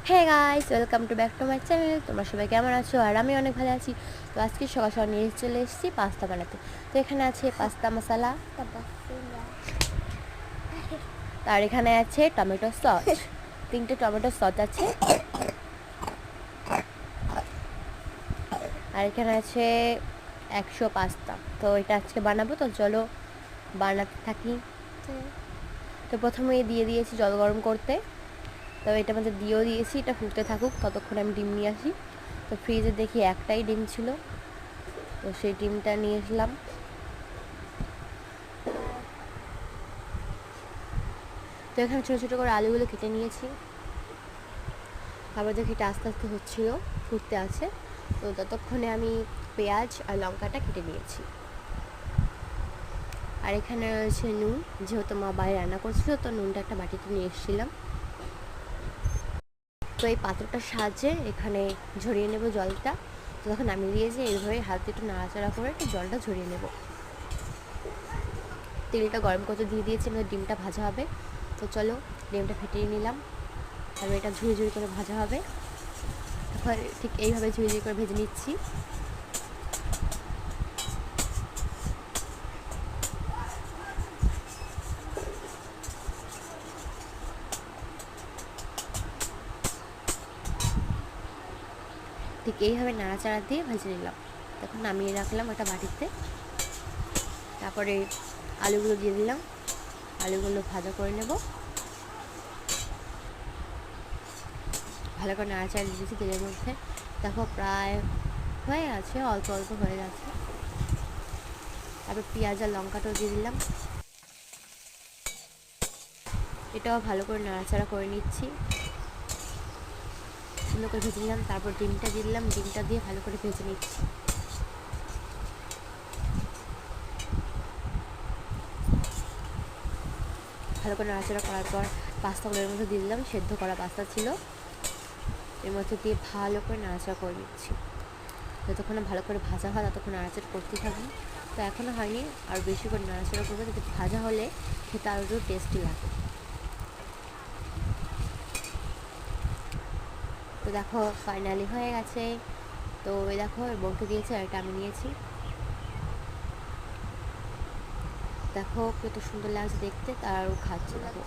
Hey guys, welcome to back to my channel. তোমরা সবাই কেমন আছো? আর আমি অনেক ভালো আছি। তো আজকে সকাল সকাল নিয়ে চলে এসেছি পাস্তা বানাতে। তো এখানে আছে পাস্তা মশলা, আর এখানে আছে টমেটো সস, 3টে টমেটো সস আছে। আর এখানে আছে 100 পাস্তা। তো এটা আজকে বানাবো, তো চলো বানাতে থাকি। তো প্রথমে দিয়ে দিয়েছি জল গরম করতে। তো এটা মধ্যে দিয়েও দিয়েছি, এটা ফুটতে থাকুক, ততক্ষণ আমি ডিম নিয়ে আসি। তো ফ্রিজে দেখি একটাই ডিম ছিল, তো সেই ডিমটা নিয়ে আসলাম। তো এখানে ছোটো ছোটো করে আলুগুলো কেটে নিয়েছি। আবার দেখি এটা আস্তে আস্তে হচ্ছিল, ফুটতে আছে। তো ততক্ষণে আমি পেঁয়াজ আর লঙ্কাটা কেটে নিয়েছি। আর এখানে রয়েছে নুন, যেহেতু মা বাইরে রান্না করছিল, তো নুনটা একটা বাটিতে নিয়ে এসেছিলাম। তো এই পাত্রটার সাহায্যে এখানে ঝরিয়ে নেব জলটা। তো তখন আমি দিয়েছি, এইভাবে হাতে একটু নাড়াচাড়া করে একটু জলটা ঝরিয়ে নেব। তেলটা গরম করতে দিয়ে দিয়েছি, আমাদের ডিমটা ভাজা হবে। তো চলো ডিমটা ফেটিয়ে নিলাম, আর এটা ঝুড়ি ঝুড়ি করে ভাজা হবে। এখন ঠিক এইভাবে ঝুড়ি ঝুড়ি করে ভেজে নিচ্ছি। ঠিক এইভাবে নাড়াচাড়া দিয়ে ভেজে নিলাম। তখন নামিয়ে রাখলাম একটা বাটিতে। তারপরে আলুগুলো দিয়ে দিলাম, আলুগুলো ভাজা করে নেব। ভালো করে নাড়াচাড়া দিয়েছি তেলের মধ্যে। দেখো প্রায় হয়ে গেছে, অল্প অল্প হয়ে গেছে। তারপর পেঁয়াজ আর লঙ্কাটাও দিয়ে দিলাম, এটাও ভালো করে নাড়াচাড়া করে নিচ্ছি। সুন্দর করে ভেজে নিলাম। তারপর ডিমটা দিয়ে দিলাম, ডিমটা দিয়ে ভালো করে ভেজে নিচ্ছি। ভালো করে নাড়াচাড়া করার পর পাস্তাগুলোর মধ্যে দিয়ে দিলাম, সেদ্ধ করা পাস্তা ছিল, এর মধ্যে দিয়ে ভালো করে নাড়াচাড়া করে নিচ্ছি। যতক্ষণ ভালো করে ভাজা হয় ততক্ষণ নাড়াচাড়া করতে থাকি। তো এখনও হয়নি, আর বেশি করে নাড়াচাড়া করবো, যাতে ভাজা হলে খেতে আরও একটু টেস্টি লাগে। তো দেখো ফাইনালি হয়ে গেছে। তো এই দেখো বোনকে দিয়েছে, আর এটা আমি নিয়েছি। দেখো কত সুন্দর লাগছে দেখতে, তারও খাচ্ছে। দেখো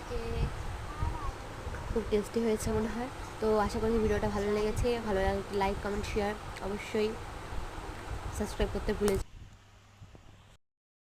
খুব টেস্টি হয়েছে মনে হয়। তো আশা করি ভিডিওটা ভালো লেগেছে। ভালো লাগলে লাইক কমেন্ট শেয়ার অবশ্যই, সাবস্ক্রাইব করতে ভুলে